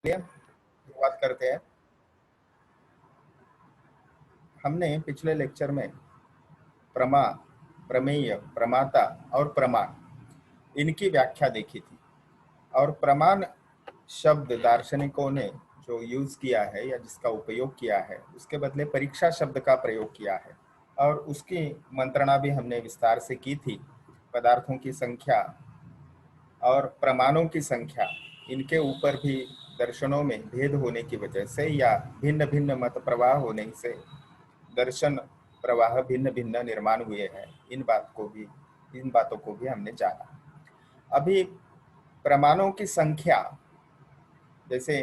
चलिए शुरुआत करते हैं। हमने पिछले लेक्चर में प्रमा, प्रमेय, प्रमाता और प्रमाण इनकी व्याख्या देखी थी और प्रमाण शब्द दार्शनिकों ने जो यूज किया है या जिसका उपयोग किया है उसके बदले परीक्षा शब्द का प्रयोग किया है और उसकी मंत्रणा भी हमने विस्तार से की थी। पदार्थों की संख्या और प्रमाणों की संख्या इनके ऊपर भी दर्शनों में भेद होने की वजह से या भिन्न भिन्न मत प्रवाह होने से दर्शन प्रवाह भिन्न भिन्न निर्माण हुए हैं। इन बातों को भी हमने जाना। अभी प्रमाणों की संख्या, जैसे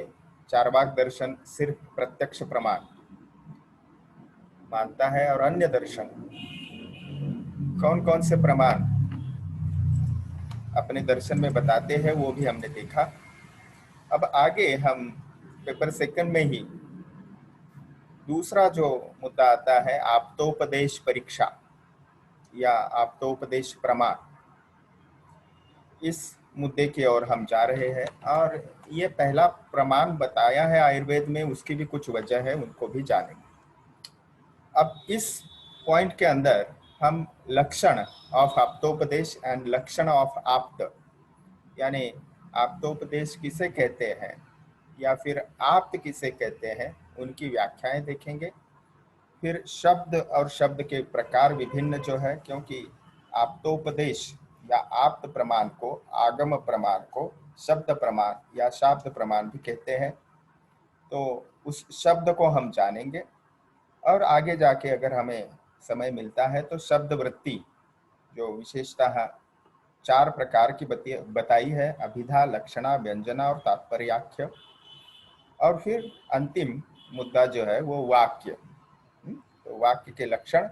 चारवाक दर्शन सिर्फ प्रत्यक्ष प्रमाण मानता है और अन्य दर्शन कौन कौन से प्रमाण अपने दर्शन में बताते हैं वो भी हमने देखा। अब आगे हम पेपर सेकंड में ही दूसरा जो मुद्दा आता है आप्तोपदेश परीक्षा या आप्तोपदेश प्रमाण, इस मुद्दे की ओर हम जा रहे हैं। और ये पहला प्रमाण बताया है आयुर्वेद में, उसकी भी कुछ वजह है, उनको भी जानेंगे। अब इस पॉइंट के अंदर हम लक्षण ऑफ आप्तोपदेश एंड लक्षण ऑफ आप्त, यानी आप्तोपदेश किसे कहते हैं या फिर आप्त किसे कहते हैं, उनकी व्याख्याएं देखेंगे। फिर शब्द और शब्द के प्रकार विभिन्न जो है, क्योंकि आप्तोपदेश या आप्त प्रमाण को, आगम प्रमाण को शब्द प्रमाण या शाब्द प्रमाण भी कहते हैं। तो उस शब्द को हम जानेंगे और आगे जाके अगर हमें समय मिलता है तो शब्द वृत्ति जो विशेषतः 4 प्रकार की बताई है, अभिधा, लक्षणा, व्यंजना और तात्पर्याख्य। और फिर अंतिम मुद्दा जो है वो वाक्य। तो वाक्य के लक्षण,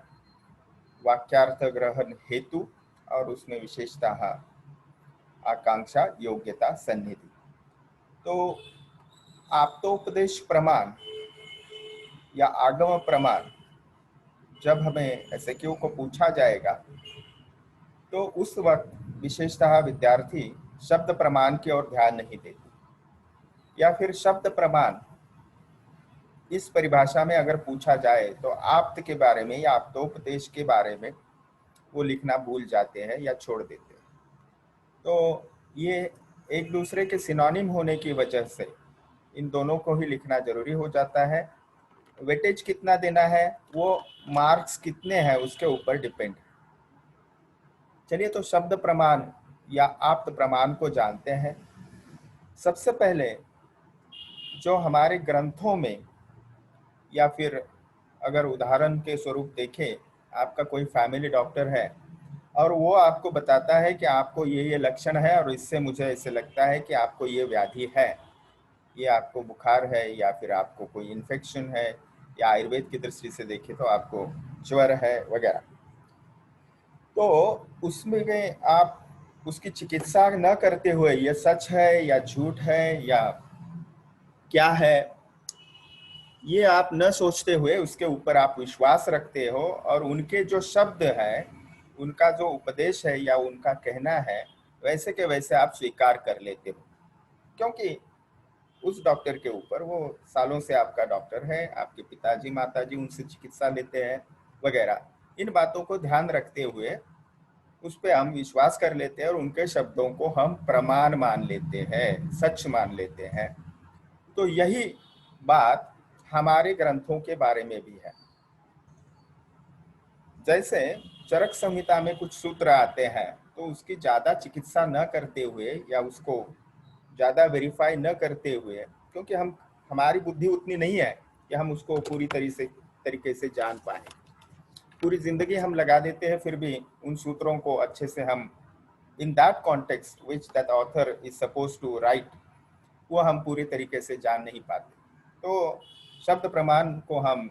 वाक्यार्थ ग्रहण हेतु और उसमें विशेषतः आकांक्षा, योग्यता, सन्निधि। तो आप्तोपदेश प्रमाण या आगम प्रमाण जब हमें एसक्यू को पूछा जाएगा तो उस वक्त विशेषतः विद्यार्थी शब्द प्रमाण की ओर ध्यान नहीं देते, या फिर शब्द प्रमाण इस परिभाषा में अगर पूछा जाए तो आप्त के बारे में या आप्तोपदेश के बारे में वो लिखना भूल जाते हैं या छोड़ देते हैं। तो ये एक दूसरे के सिनोनिम होने की वजह से इन दोनों को ही लिखना जरूरी हो जाता है। वेटेज कितना देना है, वो मार्क्स कितने हैं उसके ऊपर डिपेंड है। चलिए तो शब्द प्रमाण या आप्त प्रमाण को जानते हैं। सबसे पहले जो हमारे ग्रंथों में, या फिर अगर उदाहरण के स्वरूप देखें, आपका कोई फैमिली डॉक्टर है और वो आपको बताता है कि आपको ये लक्षण है और इससे मुझे ऐसे लगता है कि आपको ये व्याधि है, ये आपको बुखार है या फिर आपको कोई इन्फेक्शन है, या आयुर्वेद की दृष्टि से देखें तो आपको ज्वर है वगैरह। तो उसमें आप उसकी चिकित्सा न करते हुए ये सच है या झूठ है या क्या है, ये आप न सोचते हुए उसके ऊपर आप विश्वास रखते हो और उनके जो शब्द है, उनका जो उपदेश है या उनका कहना है, वैसे के वैसे आप स्वीकार कर लेते हो, क्योंकि उस डॉक्टर के ऊपर, वो सालों से आपका डॉक्टर है, आपके पिताजी माताजी उनसे चिकित्सा लेते हैं वगैरह। इन बातों को ध्यान रखते हुए उस पर हम विश्वास कर लेते हैं और उनके शब्दों को हम प्रमाण मान लेते हैं, सच मान लेते हैं। तो यही बात हमारे ग्रंथों के बारे में भी है। जैसे चरक संहिता में कुछ सूत्र आते हैं तो उसकी ज्यादा चिकित्सा न करते हुए या उसको ज्यादा वेरीफाई न करते हुए, क्योंकि हमारी बुद्धि उतनी नहीं है कि हम उसको पूरी तरीके से जान पाए, पूरी जिंदगी हम लगा देते हैं, फिर भी उन सूत्रों को अच्छे से हम in that context which that author is suppose to write, वो हम पूरी तरीके से जान नहीं पाते। तो शब्द प्रमाण को हम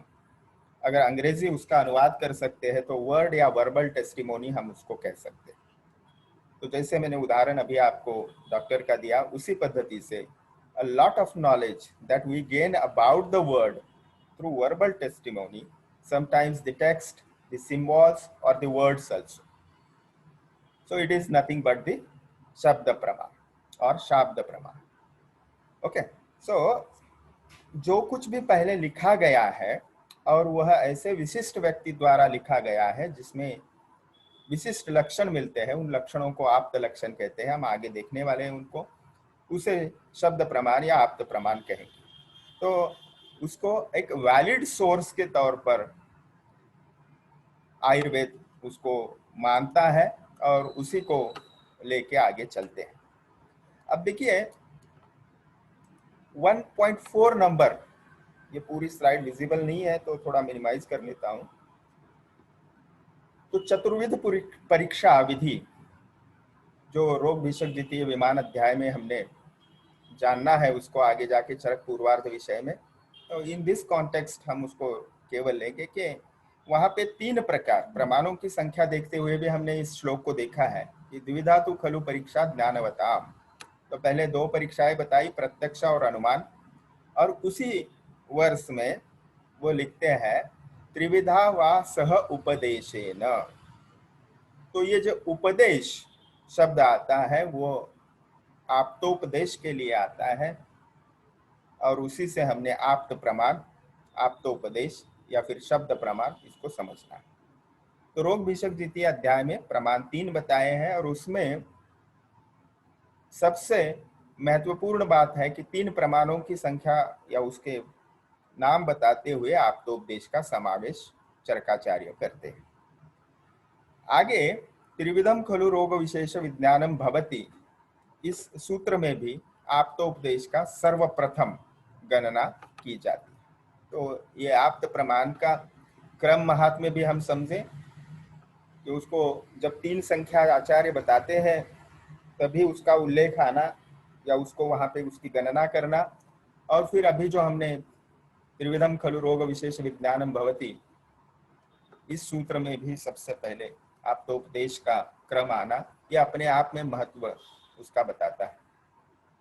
अगर अंग्रेजी उसका अनुवाद कर सकते हैं तो वर्ड या वर्बल टेस्टिमोनी हम उसको कह सकते हैं। तो जैसे मैंने उदाहरण अभी आपको डॉक्टर का दिया, उसी पद्धति से a lot of knowledge that we gain about the word through verbal testimony, sometimes the text, the symbols or the words also. So it is nothing but the shabda prama or shabda prama. Okay. सो जो कुछ भी पहले लिखा गया है और वह ऐसे विशिष्ट व्यक्ति द्वारा लिखा गया है जिसमें विशिष्ट लक्षण मिलते हैं, उन लक्षणों को आप्त लक्षण कहते हैं, हम आगे देखने वाले हैं उनको, उसे शब्द प्रमाण या आप्त प्रमाण कहेंगे। तो उसको एक वैलिड सोर्स के तौर पर आयुर्वेद उसको मानता है और उसी को लेके आगे चलते हैं। अब देखिए 1.4 नंबर, ये पूरी स्लाइड विजिबल नहीं है तो थोड़ा मिनिमाइज कर लेता हूं। तो चतुर्विध परीक्षा विधि जो रोग विषयक द्वितीय विमान अध्याय में हमने जानना है, उसको आगे जाके चरक पूर्वार्ध विषय में, तो इन दिस कॉन्टेक्स्ट हम उसको केवल लेंगे कि वहां पे 3 प्रकार प्रमाणों की संख्या देखते हुए भी हमने इस श्लोक को देखा है कि द्विविधा तु खलु परीक्षा ज्ञानवताम। तो पहले 2 परीक्षाएं बताई, प्रत्यक्ष और अनुमान, और उसी वर्ष में वो लिखते हैं त्रिविधा वा सह उपदेशेन। तो ये जो उपदेश शब्द आता है वो आप्तोपदेश के लिए आता है और उसी से हमने आप्त प्रमाण, आप्तोपदेश या फिर शब्द प्रमाण इसको समझना है। तो रोग विषयक द्वितीय अध्याय में प्रमाण 3 बताए हैं और उसमें सबसे महत्वपूर्ण बात है कि 3 प्रमाणों की संख्या या उसके नाम बताते हुए आप्तोपदेश का समावेश चरकाचार्य करते हैं। आगे त्रिविधम खलु रोग विशेष विज्ञानम भवति, इस सूत्र में भी आप्तोपदेश का सर्वप्रथम गणना की जाती है। तो ये आप्त प्रमाण का क्रम महात्म्य भी हम समझें कि उसको जब 3 संख्या आचार्य बताते हैं तभी उसका उल्लेख आना या उसको वहां पे उसकी गणना करना, और फिर अभी जो हमने त्रिविधम खलु रोग विशेष विज्ञानम भवति, इस सूत्र में भी सबसे पहले आप्तोपदेश का क्रम आना, यह अपने आप में महत्व उसका बताता है।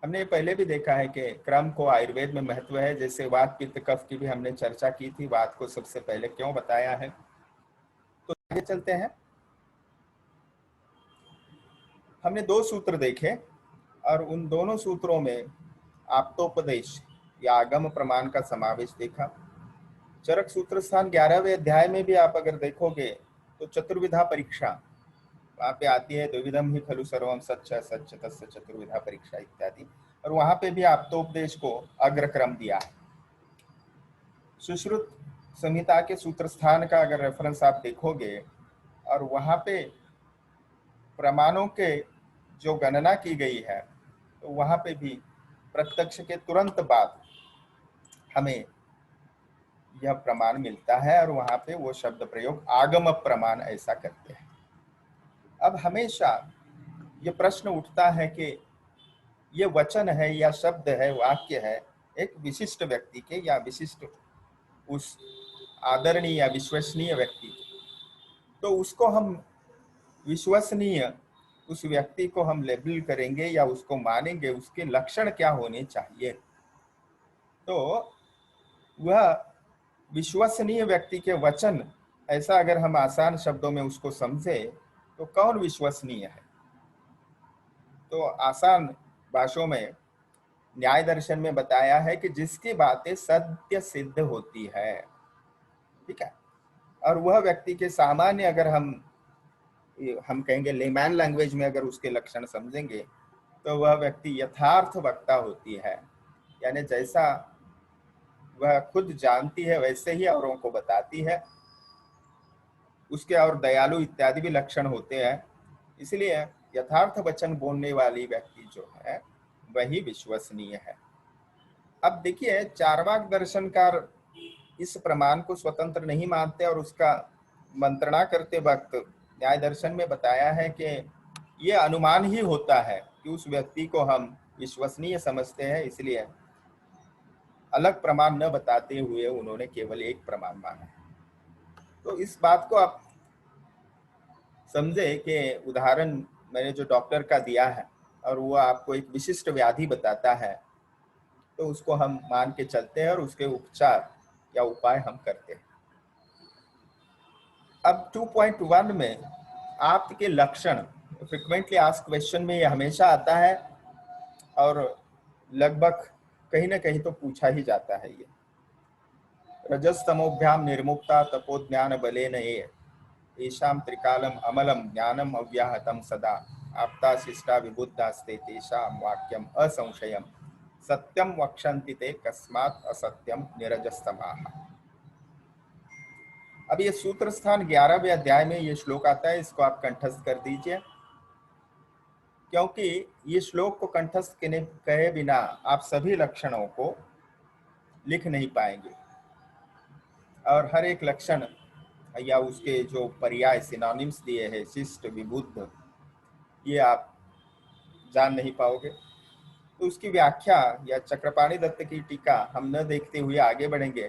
हमने पहले भी देखा है कि क्रम को आयुर्वेद में महत्व है, जैसे वात पित्त कफ की भी हमने चर्चा की थी, वात को सबसे पहले क्यों बताया है। तो आगे चलते हैं। हमने 2 सूत्र देखे और उन दोनों सूत्रों में आप्तोपदेश या आगम प्रमाण का समावेश देखा। चरक सूत्र स्थान 11वें अध्याय में भी आप अगर देखोगे तो चतुर्विधा परीक्षा वहां पे आती है, द्विविधम ही खलु सर्वम सच्च सच्च तस्य चतुर्विधा परीक्षा इत्यादि, और वहां पे भी आप्तोपदेश को अग्रक्रम दिया है। सुश्रुत संहिता के सूत्र स्थान का अगर रेफरेंस आप देखोगे और वहां पे प्रमाणों के जो गणना की गई है तो वहां पे भी प्रत्यक्ष के तुरंत बाद हमें यह प्रमाण मिलता है और वहां पे वो शब्द प्रयोग आगम प्रमाण ऐसा करते हैं। अब हमेशा ये प्रश्न उठता है कि ये वचन है या शब्द है, वाक्य है एक विशिष्ट व्यक्ति के या विशिष्ट उस आदरणीय या विश्वसनीय व्यक्ति के, तो उसको हम विश्वसनीय उस व्यक्ति को हम लेबल करेंगे या उसको मानेंगे, उसके लक्षण क्या होने चाहिए। तो वह विश्वसनीय व्यक्ति के वचन, ऐसा अगर हम आसान शब्दों में उसको समझे तो कौन विश्वसनीय है। तो आसान भाषाओं में न्याय दर्शन में बताया है कि जिसकी बातें सत्य सिद्ध होती है, ठीक है, और वह व्यक्ति के सामान्य अगर हम कहेंगे लेमैन लैंग्वेज में अगर उसके लक्षण समझेंगे तो वह व्यक्ति यथार्थ वक्ता होती है, यानी जैसा वह खुद जानती है वैसे ही औरों को बताती है, उसके और दयालु इत्यादि भी लक्षण होते हैं। इसलिए यथार्थ वचन बोलने वाली व्यक्ति जो है वही विश्वसनीय है। अब देखिए चार्वाक दर्शनकार इस प्रमाण को स्वतंत्र नहीं मानते और उसका मंत्रणा करते वक्त न्याय दर्शन में बताया है कि ये अनुमान ही होता है कि उस व्यक्ति को हम विश्वसनीय समझते हैं, इसलिए अलग प्रमाण न बताते हुए उन्होंने केवल एक प्रमाण माना। तो इस बात को आप समझे कि उदाहरण मैंने जो डॉक्टर का दिया है और वो आपको एक विशिष्ट व्याधि बताता है तो उसको हम मान के चलते हैं और उसके उपचार या उपाय हम करते हैं। अब 2.1 में आपके लक्षण फ्रीक्वेंटली आस्क्ड क्वेश्चन में ये हमेशा आता है और लगभग कहीं ना कहीं तो पूछा ही जाता है ये। रजस्तमोभ्याम निर्मुक्ता तपोज्ञान बलेन ये येषां त्रिकालम अमलम ज्ञानम अव्याहतम सदा आप्ता शिष्टा विबुद्धास्ते तेषां वाक्यम असंशयम सत्यम वक्षन्ति ते कस्मात् असत्यम निरजस्तमाः। अब ये सूत्र स्थान 11वें अध्याय में ये श्लोक आता है, इसको आप कंठस्थ कर दीजिए, क्योंकि ये श्लोक को कंठस्थ कहे बिना आप सभी लक्षणों को लिख नहीं पाएंगे, और हर एक लक्षण या उसके जो पर्याय सिनोनिम्स दिए हैं, शिष्ट विबुद्ध, ये आप जान नहीं पाओगे। तो उसकी व्याख्या या चक्रपाणि दत्त की टीका हम न देखते हुए आगे बढ़ेंगे।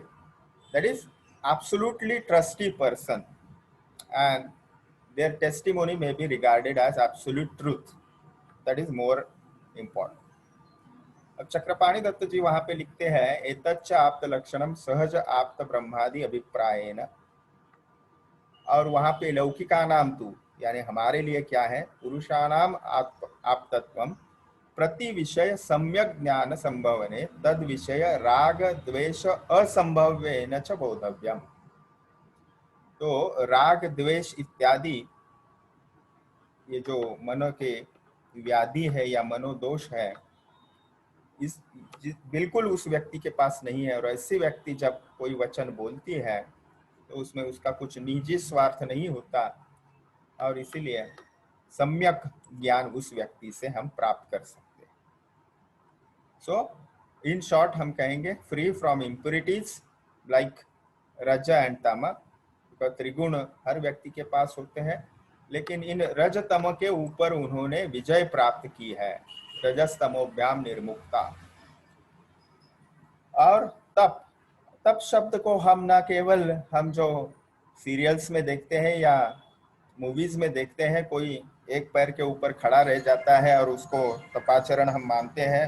That is absolutely trustee person and their testimony may be regarded as absolute truth. That is more important. अब चक्रपाणि दत्त जी वहां पे लिखते हैं, एतच्च आप्त लक्षणम सहज आप्त ब्रह्मादि अभिप्रायेन, और वहां पे लौकिका नाम तू यानी हमारे लिए क्या है, पुरुषाणाम आप्तत्वम प्रति विषय सम्यक ज्ञान संभवने तद विषय राग द्वेष असंभवेन च बोधव्यम। तो राग द्वेष इत्यादि ये जो मनो के व्याधि है या मनोदोष है, इस बिल्कुल उस व्यक्ति के पास नहीं है। और ऐसी व्यक्ति जब कोई वचन बोलती है तो उसमें उसका कुछ निजी स्वार्थ नहीं होता, और इसीलिए सम्यक ज्ञान उस व्यक्ति से हम प्राप्त कर सकते हैं। सो इन शॉर्ट हम कहेंगे फ्री फ्रॉम इम्प्योरिटीज लाइक रज एंड तम। त्रिगुण हर व्यक्ति के पास होते हैं, लेकिन इन रज तम के ऊपर उन्होंने विजय प्राप्त की है, रजस्तमोभ्याम निर्मुक्ता। और तप, तप शब्द को हम ना केवल हम जो सीरियल्स में देखते हैं या मूवीज में देखते हैं, कोई एक पैर के ऊपर खड़ा रह जाता है और उसको तपाचरण हम मानते हैं,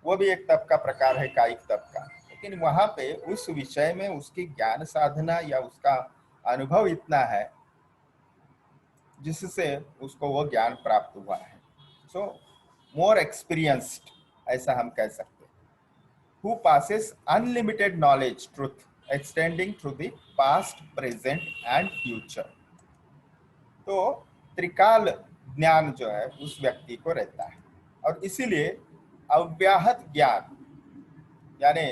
वो भी एक तप का प्रकार है, कायिक तप का। लेकिन वहां पे उस विषय में उसकी ज्ञान साधना या उसका अनुभव इतना है जिससे उसको वो ज्ञान प्राप्त हुआ है। सो मोर एक्सपीरियंस्ड ऐसा हम कह सकते हैं। Who possesses unlimited knowledge truth extending through the past present and future. तो त्रिकाल ज्ञान जो है उस व्यक्ति को रहता है, और इसीलिए अव्याहत ज्ञान, यानी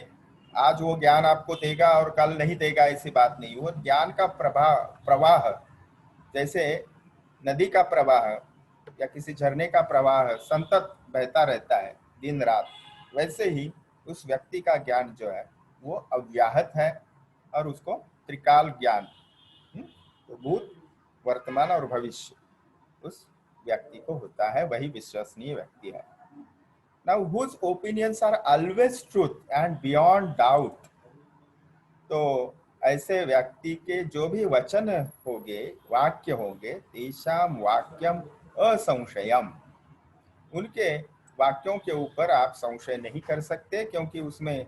आज वो ज्ञान आपको देगा और कल नहीं देगा ऐसी बात नहीं। वो ज्ञान का प्रवाह जैसे नदी का प्रवाह या किसी झरने का प्रवाह संतत बहता रहता है दिन रात, वैसे ही उस व्यक्ति का ज्ञान जो है वो अव्याहत है, और उसको त्रिकाल ज्ञान, तो भूत वर्तमान और भविष्य उस व्यक्ति को होता है, वही विश्वसनीय व्यक्ति है। Now whose opinions are always truth and beyond doubt। तो ऐसे व्यक्ति के जो भी वचन होंगे, वाक्य होंगे, तेषाम वाक्यम असंशयम, उनके वाक्यों के ऊपर आप संशय नहीं कर सकते, क्योंकि उसमें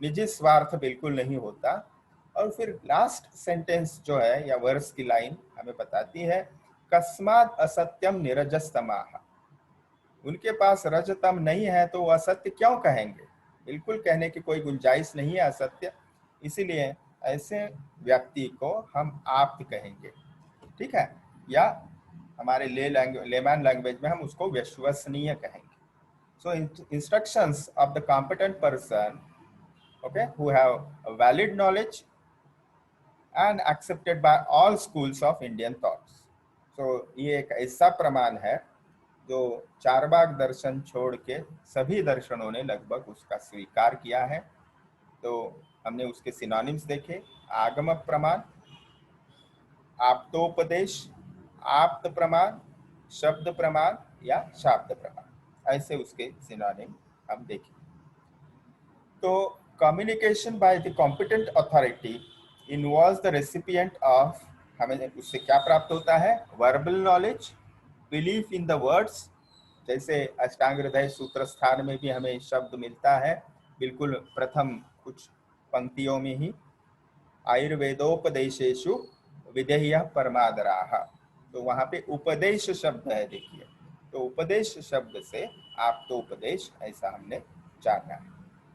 निजी स्वार्थ बिल्कुल नहीं होता। और फिर लास्ट सेंटेंस जो है या वर्स की लाइन हमें बताती है, कस्मात् असत्यम निरजस्तमाः। उनके पास रजतम नहीं है तो वो असत्य क्यों कहेंगे, बिल्कुल कहने की कोई गुंजाइश नहीं है असत्य। इसीलिए ऐसे व्यक्ति को हम आप्त कहेंगे, ठीक है, या हमारे लेमैन लैंग्वेज में हम उसको विश्वसनीय कहेंगे। So instructions of the competent person, okay, who have valid knowledge and accepted by all schools of Indian thoughts। so ये एक ऐसा प्रमाण है जो चारवाक दर्शन छोड़ के सभी दर्शनों ने लगभग उसका स्वीकार किया है। तो हमने उसके सिनोनिम्स देखे, आगम प्रमाण, आप्तोपदेश, आप्त प्रमाण, शब्द प्रमाण या शाब्द प्रमाण, ऐसे उसके सिनोनिम हम देखें। तो communication by the competent authority involves the recipient of, हमें उससे क्या प्राप्त होता है, verbal knowledge, belief in the words, जैसे अष्टांग हृदय सूत्र स्थान में भी हमें शब्द मिलता है बिल्कुल प्रथम कुछ पंक्तियों में ही, आयुर्वेदोपदेशेषु विधेय परमादराः। तो वहां पे उपदेश शब्द है, देखिए, तो उपदेश शब्द से आप तो उपदेश ऐसा हमने जाना है।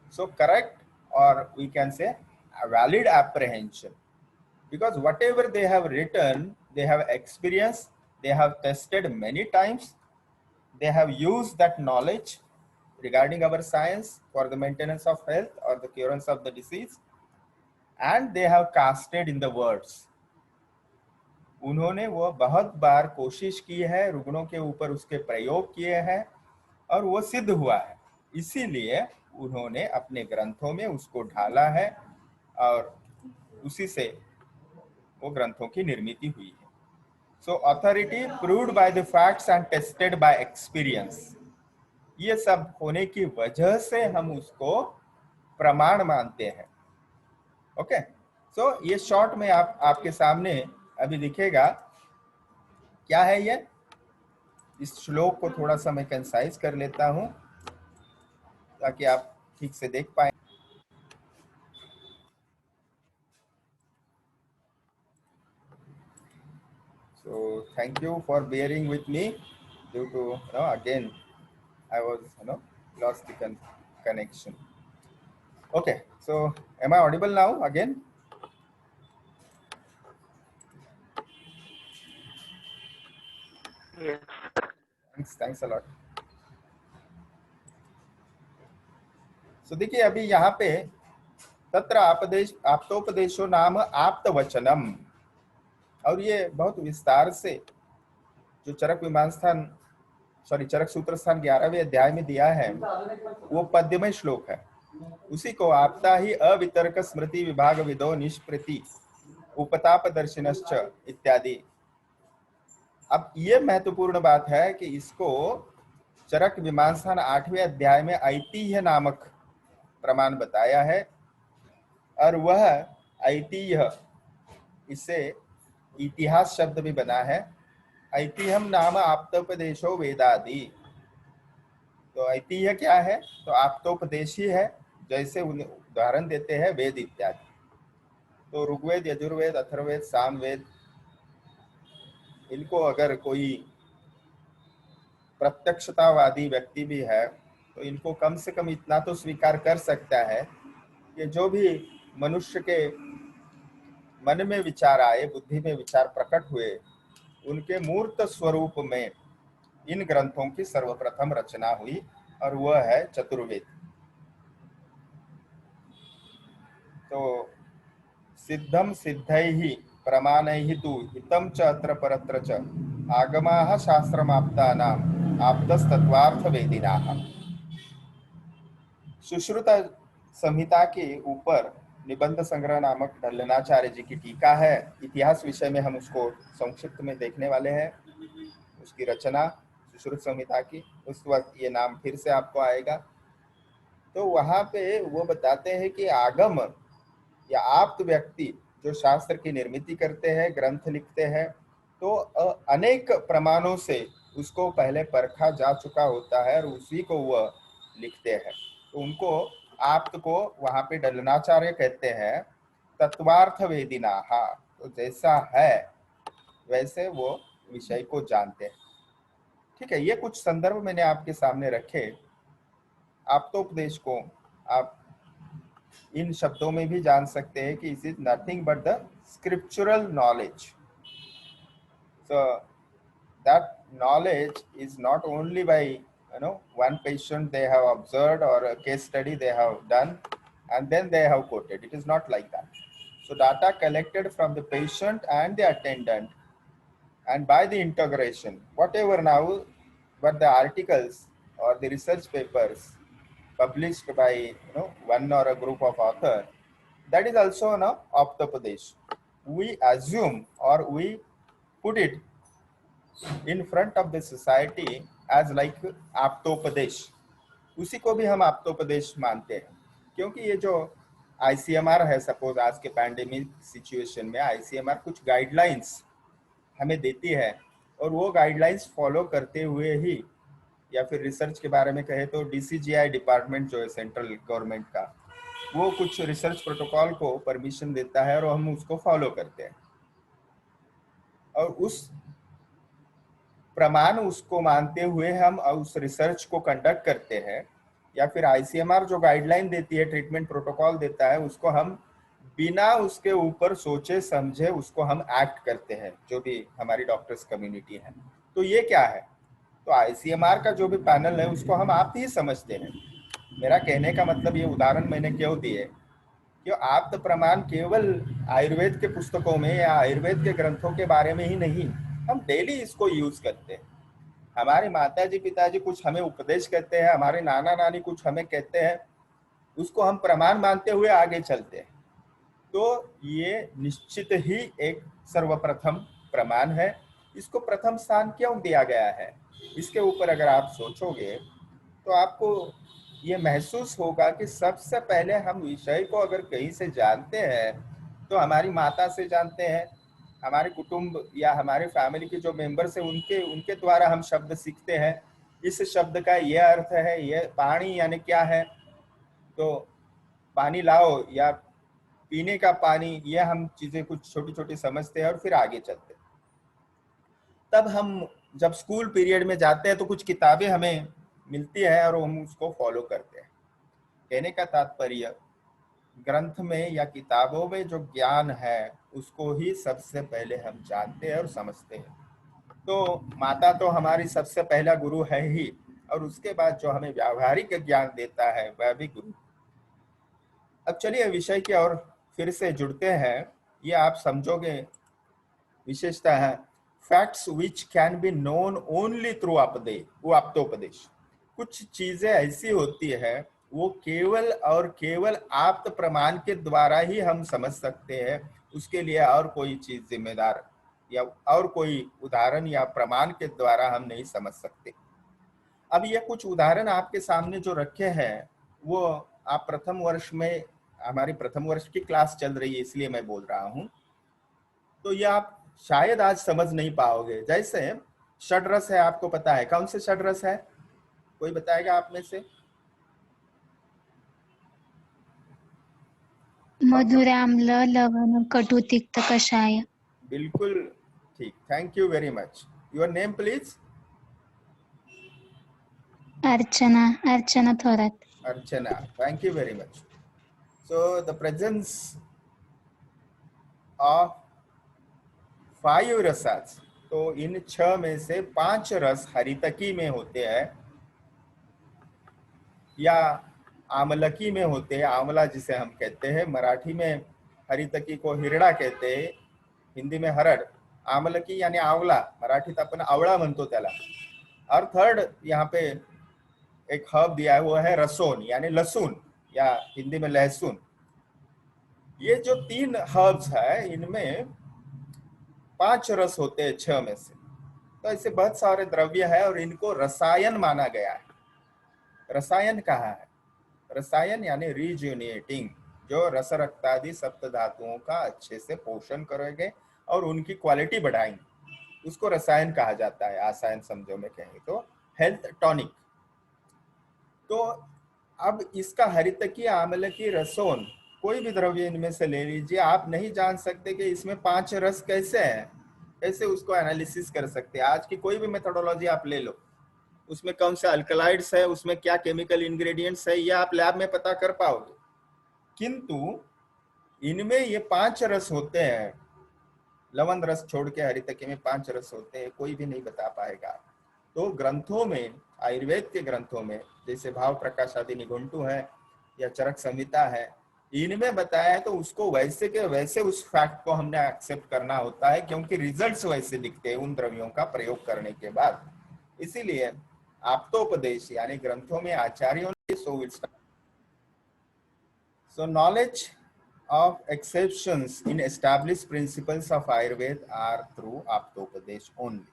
So correct, or we can say a valid apprehension, because whatever they have written, they have experienced, they have tested many times, they have used that knowledge regarding our science for the maintenance of health or the curance of the disease, and they have casted in the words. उन्होंने वो बहुत बार कोशिश की है, रुग्णों के ऊपर उसके प्रयोग किए हैं और वो सिद्ध हुआ है, इसीलिए उन्होंने अपने ग्रंथों में उसको ढाला है और उसी से वो ग्रंथों की निर्मित हुई है. So authority proved by the facts and tested by experience, ये सब होने की वजह से हम उसको प्रमाण मानते हैं. ओके, सो ये शॉर्ट में आपके सामने अभी दिखेगा क्या है ये. इस श्लोक को थोड़ा सा मैं कंसाइज कर लेता हूं ताकि आप ठीक से देख पाए. So thank you for bearing with me due to again I was lost the connection. Okay, so am I audible now again? Yes. Thanks a lot. So देखिए अभी यहाँ पे तत्र आप्तोपदेशो नाम आप्त वचनम, और ये बहुत विस्तार से जो चरक सूत्र स्थान 11वें अध्याय में दिया है वो पद्यमय श्लोक है. उसी को आपता ही अवितर्क स्मृति विभाग विदो निष्प्रति उपताप दर्शिनश्च इत्यादि. अब ये महत्वपूर्ण बात है कि इसको चरक मीमांसा 8वें अध्याय में ऐतिह्य नामक प्रमाण बताया है, और वह ऐतिह्य इससे इतिहास शब्द भी बना है. ऐतिह्यम नाम आप्तोपदेशो वेदादि. तो ऐतिह्य क्या है, तो आप्तोपदेश ही है, जैसे उदाहरण देते हैं वेद इत्यादि. तो ऋग्वेद, यजुर्वेद, अथर्ववेद, सामवेद, इनको अगर कोई प्रत्यक्षतावादी व्यक्ति भी है तो इनको कम से कम इतना तो स्वीकार कर सकता है कि जो भी मनुष्य के मन में विचार आए, बुद्धि में विचार प्रकट हुए, उनके मूर्त स्वरूप में इन ग्रंथों की सर्वप्रथम रचना हुई, और वह है चतुर्वेद. तो सिद्धम सिद्धैहि प्रमाणैहि तु हितं च अत्र परत्र च आगमाः शास्त्रमाप्तानाम् आप्तस्तत्वार्थवेदिनाः. सुश्रुत संहिता के ऊपर निबंध संग्रह नामक ढल्लनाचार्य जी की टीका है. इतिहास विषय में हम उसको संक्षिप्त में देखने वाले हैं. उसकी रचना सुश्रुत संहिता की, उस वक्त ये नाम फिर से आपको आएगा. तो वहां पे वो बताते हैं कि आगम या आप्त व्यक्ति जो शास्त्र की निर्मिति करते हैं, ग्रंथ लिखते हैं, तो अनेक प्रमाणों से उसको पहले परखा जा चुका होता है और उसी को वह लिखते हैं. तो उनको आप्त को वहां पे ढल्लनाचार्य कहते हैं तत्वार्थ वेदिना. तो जैसा है वैसे वो विषय को जानते हैं. ठीक है, ये कुछ संदर्भ मैंने आपके सामने रखे. आप्तोपदेश को आप इन शब्दों में भी जान सकते हैं कि it is nothing but the scriptural knowledge. So that knowledge is not only by one patient they have observed or a case study they have done and then they have quoted. It is not like that. So data collected from the patient and the attendant, and by the integration whatever now, but the articles or the research papers published by one or a group of author, that is also Aptopadesh. We assume or we put it in front of the society as like Aptopadesh. उसी को भी हम आप्तोपदेश मानते हैं, क्योंकि ये जो ICMR है, सपोज आज के पैंडेमिक सिचुएशन में ICMR कुछ गाइडलाइंस हमें देती है, और वो गाइडलाइंस फॉलो करते हुए ही, या फिर रिसर्च के बारे में कहे तो DCGI डिपार्टमेंट जो है सेंट्रल गवर्नमेंट का, वो कुछ रिसर्च प्रोटोकॉल को परमिशन देता है और हम उसको फॉलो करते हैं, और उस प्रमाण उसको मानते हुए हम उस रिसर्च को कंडक्ट करते हैं. या फिर आईसीएमआर जो गाइडलाइन देती है, ट्रीटमेंट प्रोटोकॉल देता है, उसको हम बिना उसके ऊपर सोचे समझे उसको हम एक्ट करते हैं, जो भी हमारी डॉक्टर्स कम्युनिटी है। तो ये क्या है? तो आईसीएमआर का जो भी पैनल है उसको हम आप ही समझते हैं। मेरा कहने का मतलब, ये उदाहरण मैंने क्यों दिए कि आप तो प्रमाण केवल आयुर्वेद के पुस्तकों में या आयुर्वेद के ग्रंथों के बारे में ही नहीं, हम डेली इसको यूज करते हैं। हमारे माताजी पिताजी कुछ हमें उपदेश करते हैं, हमारे नाना नानी कुछ हमें कहते हैं, उसको हम प्रमाण मानते हुए आगे चलते हैं। तो ये निश्चित ही एक सर्वप्रथम प्रमाण है। इसको प्रथम स्थान क्यों दिया गया है, इसके ऊपर अगर आप सोचोगे तो आपको ये महसूस होगा कि सबसे पहले हम विषय को अगर कहीं से जानते हैं तो हमारी माता से जानते हैं, हमारे कुटुंब या हमारे फैमिली के जो मेंबर्स हैं उनके उनके द्वारा हम शब्द सीखते हैं। इस शब्द का ये अर्थ है, ये पानी यानी क्या है, तो पानी लाओ या पीने का पानी, ये हम चीजें कुछ छोटी छोटी समझते हैं और फिर आगे चलते हैं। तब हम जब स्कूल पीरियड में जाते हैं तो कुछ किताबें हमें मिलती है और हम उसको फॉलो करते हैं। कहने का तात्पर्य, ग्रंथ में या किताबों में जो ज्ञान है उसको ही सबसे पहले हम जानते हैं और समझते हैं। तो माता तो हमारी सबसे पहला गुरु है ही, और उसके बाद जो हमें व्यावहारिक ज्ञान देता है वह भी गुरु। अब चलिए विषय की ओर फिर से जुड़ते हैं। ये आप समझोगे विशेषता है, facts which can be known only through आप्तोपदेश। कुछ चीजें ऐसी होती है वो केवल और केवल आप्त प्रमाण के द्वारा ही हम समझ सकते हैं, उसके लिए और कोई चीज जिम्मेदार या और कोई उदाहरण या प्रमाण के द्वारा हम नहीं समझ सकते। अब ये कुछ उदाहरण आपके सामने जो रखे हैं वो आप प्रथम वर्ष में, हमारी प्रथम वर्ष की क्लास चल रही है इसलिए मैं बोल रहा हूँ, तो ये आप शायद आज समझ नहीं पाओगे। जैसे षड्रस है, आपको पता है कौन से षड्रस है? कोई बताएगा आप में से? मधुर, आम्ल, लवण, कटु, तिक्त, कषाय। बिल्कुल ठीक, thank you very much. Your name please? Archana Thorat. Archana, thank you very much. So the presence of 5 rasas, तो इन 6 में से 5 रस हरितकी में होते हैं या आमलकी में होते हैं, आंवला जिसे हम कहते हैं। मराठी में हरितकी को हिरडा कहते हैं, हिंदी में हरड। आमलकी यानी आंवला, मराठीत आपण आवळा म्हणतो त्याला। और थर्ड यहाँ पे एक हर्ब दिया है वो है रसोन यानी लहसुन या हिंदी में लहसुन। ये जो 3 हर्ब्स है इनमें 5 रस होते हैं 6 में से। तो ऐसे बहुत सारे द्रव्य है और इनको रसायन माना गया है। रसायन कहा है? रसायन यानी रिज्यूनेटिंग, जो रस रक्तादि सप्त धातुओं का अच्छे से पोषण करेंगे और उनकी क्वालिटी बढ़ाएंगे, उसको रसायन कहा जाता है। आसान समझो में कहें तो हेल्थ टॉनिक। तो अब इसका हरितकी, आमलकी, रसोन, कोई भी द्रव्य इनमें से ले लीजिए, आप नहीं जान सकते कि इसमें 5 रस कैसे हैं, कैसे उसको एनालिसिस कर सकते हैं। आज की कोई भी मेथोडोलॉजी आप ले लो, उसमें कौन से अल्कलाइड्स है, उसमें क्या केमिकल इंग्रेडिएंट्स है, ये आप लैब में पता कर पाओगे। किंतु इनमें ये 5 रस होते हैं, लवण रस छोड़ के हरितकी में 5 रस होते हैं, कोई भी नहीं बता पाएगा। तो ग्रंथों में, आयुर्वेद के ग्रंथों में, जैसे भाव प्रकाश आदि निघंटु है या चरक संहिता है, इनमें बताया है तो उसको वैसे के वैसे उस फैक्ट को हमने एक्सेप्ट करना होता है, क्योंकि रिजल्ट्स वैसे दिखते हैं उन द्रव्यों का प्रयोग करने के बाद। इसीलिए आप्तोपदेश यानी ग्रंथों में आचार्यों ने so knowledge of exceptions in established principles of Ayurveda are through Aptopadesh only.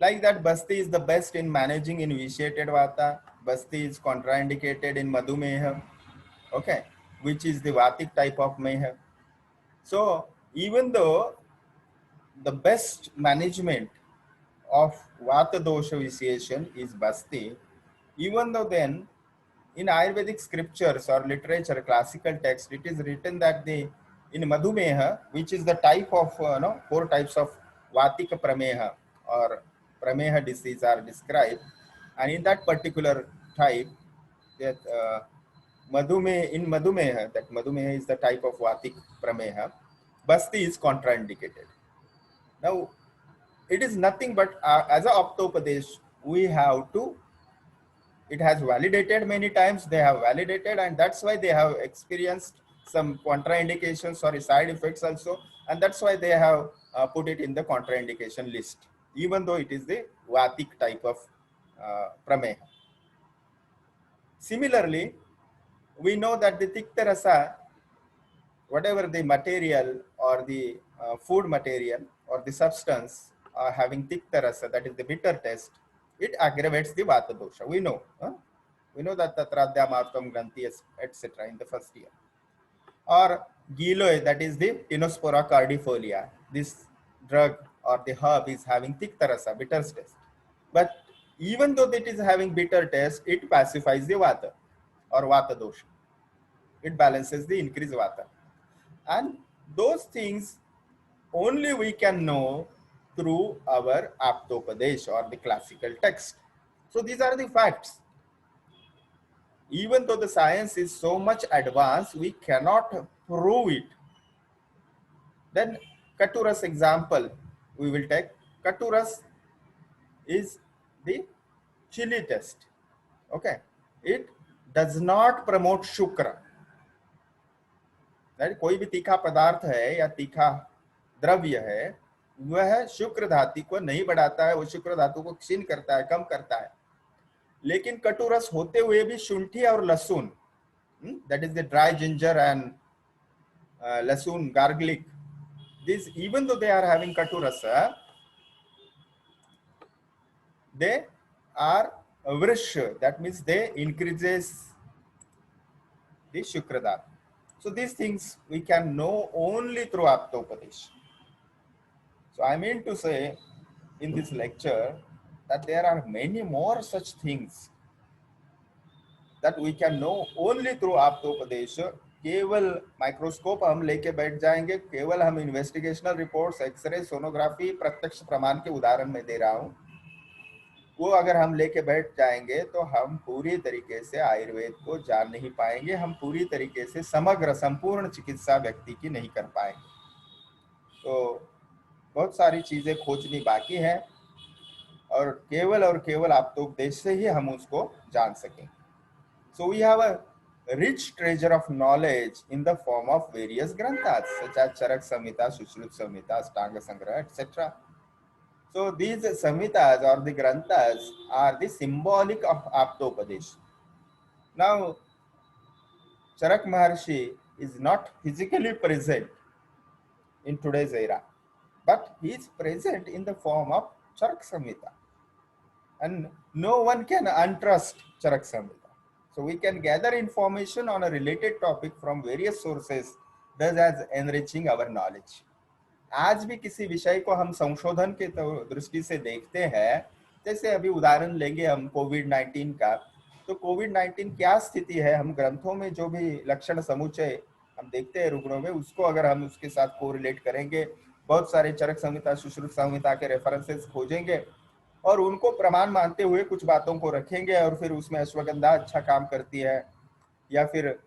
Like that, Basti is the best in managing in vitiated Vata. Basti is contraindicated in Madhumeha, okay, which is the Vatic type of Meha. So even though the best management of Vata dosha vitiation is Basti, even though then in Ayurvedic scriptures or literature, classical text, it is written that in Madhumeha, which is the type of 4 types of Vatika Prameha or Prameha disease are described, and in that particular type, that in Madhumeha, that Madhumeha is the type of Vatik Prameha, Basti is contraindicated. Now, it is nothing but as a Aptopadesh, we have to, it has validated many times, they have validated, and that's why they have experienced some contraindications or side effects also, and that's why they have put it in the contraindication list, even though it is the Vatik type of Prameha. Similarly, we know that the Tikta Rasa, whatever the material or the food material or the substance having Tikta Rasa, that is the bitter taste, it aggravates the Vata dosha. We know. We know that Tatradya Martam Granthi, etc. in the first year. Or Giloy, that is the Tinospora cardifolia. This drug or the herb is having Tikta Rasa, bitter taste. But even though it is having bitter taste, it pacifies the Vata or Vata dosha. It balances the increased Vata. And those things only we can know through our Aptopadesh or the classical text. So these are the facts. Even though the science is so much advanced, we cannot prove it. Then Katuras example we will take. Katuras is the chili test. Okay. It does not promote Shukra. कोई भी तीखा पदार्थ है या तीखा द्रव्य है, वह शुक्र धातु को नहीं बढ़ाता है, वो शुक्र धातु को क्षीण करता है, कम करता है. लेकिन कटुरस होते हुए भी शुंठी और लहसुन, that is the dry ginger and लहसुन, garlic, this even though they are having katurasa, they are vrish, that means they increases the shukra dhatu. So these things we can know only through Aptopadesh. So I mean to say in this lecture that there are many more such things that we can know only through Aptopadesh. केवल microscope हम लेके बैठ जाएंगे, केवल हम investigational reports, x ray, sonography, प्रत्यक्ष प्रमाण के उदाहरण में दे रहा हूं, वो अगर हम लेके बैठ जाएंगे तो हम पूरी तरीके से आयुर्वेद को जान नहीं पाएंगे, हम पूरी तरीके से समग्र संपूर्ण चिकित्सा व्यक्ति की नहीं कर पाएंगे. तो बहुत सारी चीजें खोजनी बाकी है और केवल आप्तोपदेश से ही हम उसको जान सकेंगे. So we have a rich treasure of knowledge in the form of various granthas such as Charak Samhita, Sushruta Samhita, Ashtanga Sangraha, etc. So these Samhitas or the granthas are the symbolic of Aptopadesh. Now, Charak Maharshi is not physically present in today's era, but he is present in the form of Charak Samhita. And no one can untrust Charak Samhita. So we can gather information on a related topic from various sources, thus as enriching our knowledge. आज भी किसी विषय को हम संशोधन के दृष्टि से देखते हैं, जैसे अभी उदाहरण लेंगे हम कोविड-19 का, तो कोविड-19 क्या स्थिति है, हम ग्रंथों में जो भी लक्षण समुच्चय हम देखते हैं रुग्णों में, उसको अगर हम उसके साथ कोरिलेट करेंगे, बहुत सारे चरक संहिता, सुश्रुत संहिता के रेफरेंसेस खोजेंगे और उनको प्रमाण मानते हुए कुछ बातों को रखेंगे और फिर उसमें अश्वगंधा अच्छा काम करती है या फिर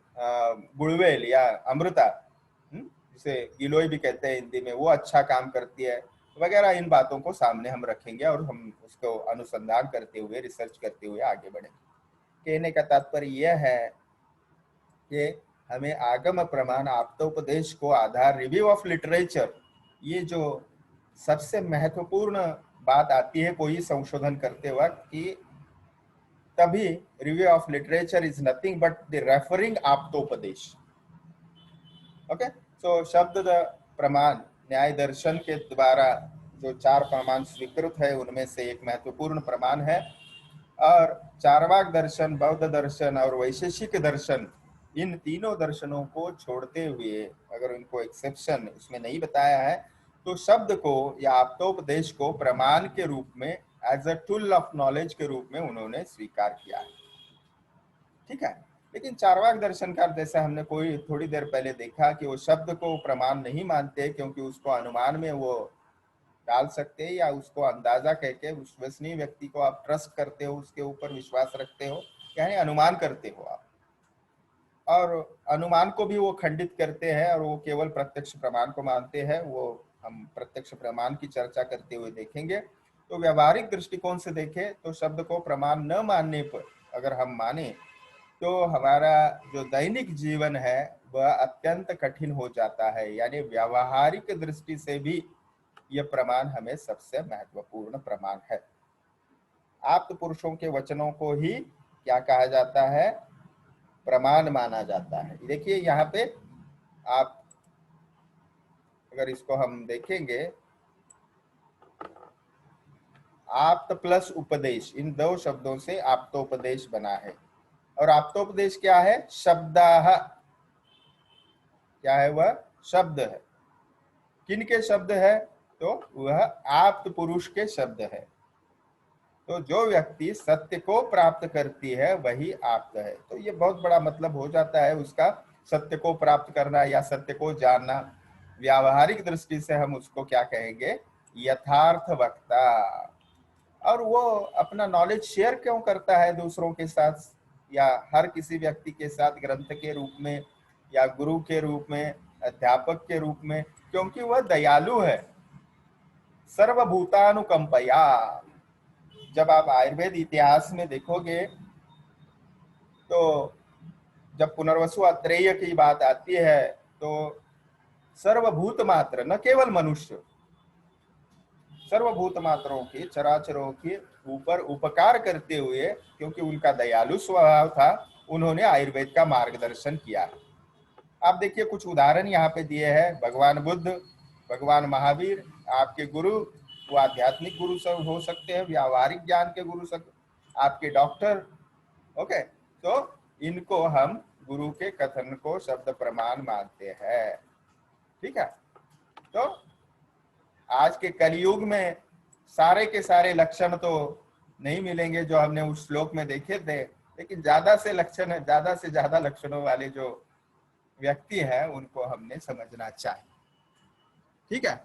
गुड़वेल या अमृता, जिसे गिलोय भी कहते हैं हिंदी में, वो अच्छा काम करती है वगैरह, इन बातों को सामने हम रखेंगे और हम उसको अनुसंधान करते हुए, रिसर्च करते हुए आगे बढ़ेंगे. कहने का तात्पर्य यह है कि हमें आगम प्रमाण, आप्तोपदेश को आधार, रिव्यू ऑफ लिटरेचर, ये जो सबसे महत्वपूर्ण बात आती है कोई संशोधन करते वक्त, कि तभी review of literature is nothing but the referring आप्तोपदेश. ओके, सो शब्द प्रमाण न्याय दर्शन के द्वारा जो 4 प्रमाण स्वीकृत है उनमें से एक महत्वपूर्ण प्रमाण है. और चार्वाक दर्शन, बौद्ध दर्शन और वैशेषिक दर्शन, इन तीनों दर्शनों को छोड़ते हुए अगर उनको एक्सेप्शन उसमें नहीं बताया है, तो शब्द को या आप्तोपदेश को प्रमाण के रूप में, as a tool of knowledge के रूप में उन्होंने स्वीकार किया है. ठीक है, लेकिन चार्वाक दर्शनकार जैसे हमने कोई थोड़ी देर पहले देखा कि वो शब्द को प्रमाण नहीं मानते, क्योंकि उसको अनुमान में वो डाल सकते हैं या उसको अंदाजा कह के विश्वसनीय व्यक्ति को आप ट्रस्ट करते हो, उसके ऊपर विश्वास रखते हो, यानी अनुमान करते हो आप, और अनुमान को भी वो खंडित करते हैं और वो केवल प्रत्यक्ष प्रमाण को मानते हैं। वो हम प्रत्यक्ष प्रमाण की चर्चा करते हुए देखेंगे। तो व्यवहारिक दृष्टिकोण से देखें तो शब्द को प्रमाण न मानने पर अगर हम माने तो हमारा जो दैनिक जीवन है वह अत्यंत कठिन हो जाता है। यानी व्यावहारिक दृष्टि से भी यह प्रमाण हमें सबसे महत्वपूर्ण प्रमाण है। आप्त पुरुषों के वचनों को ही क्या कहा जाता है? प्रमाण माना जाता है। देखिए यहाँ पे आप अगर इसको हम देखेंगे, आप्त प्लस उपदेश, इन दो शब्दों से आप्तोपदेश बना है। और आप्तोपदेश क्या है? शब्दाह, क्या है वह? शब्द है। किन के शब्द है? तो वह आप्त पुरुष के शब्द है। तो जो व्यक्ति सत्य को प्राप्त करती है वही आप्त है। तो ये बहुत बड़ा मतलब हो जाता है उसका, सत्य को प्राप्त करना या सत्य को जानना। व्यावहारिक दृष्टि से हम उसको क्या कहेंगे? यथार्थ वक्ता। और वो अपना नॉलेज शेयर क्यों करता है दूसरों के साथ या हर किसी व्यक्ति के साथ, ग्रंथ के रूप में या गुरु के रूप में, अध्यापक के रूप में? क्योंकि वह दयालु है। सर्वभूतानुकंपया। जब आप आयुर्वेद इतिहास में देखोगे तो जब पुनर्वसु अत्रेय की बात आती है तो सर्वभूत मात्र, न केवल मनुष्य, सर्वभूत मात्रों के, चराचरों के ऊपर उपकार करते हुए, क्योंकि उनका दयालु स्वभाव था, उन्होंने आयुर्वेद का मार्गदर्शन किया। आप देखिए कुछ उदाहरण यहाँ पे दिए हैं। भगवान बुद्ध, भगवान महावीर, आपके गुरु, वो आध्यात्मिक गुरु सब हो सकते हैं, व्यावहारिक ज्ञान के गुरु सब, आपके डॉक्टर। ओके, तो इनको हम गुरु के कथन को शब्द प्रमाण मानते हैं। ठीक है। तो आज के कलयुग में सारे के सारे लक्षण तो नहीं मिलेंगे जो हमने उस श्लोक में देखे थे, लेकिन ज्यादा से लक्षण, ज्यादा से ज्यादा लक्षणों वाले जो व्यक्ति है उनको हमने समझना चाहिए। ठीक है।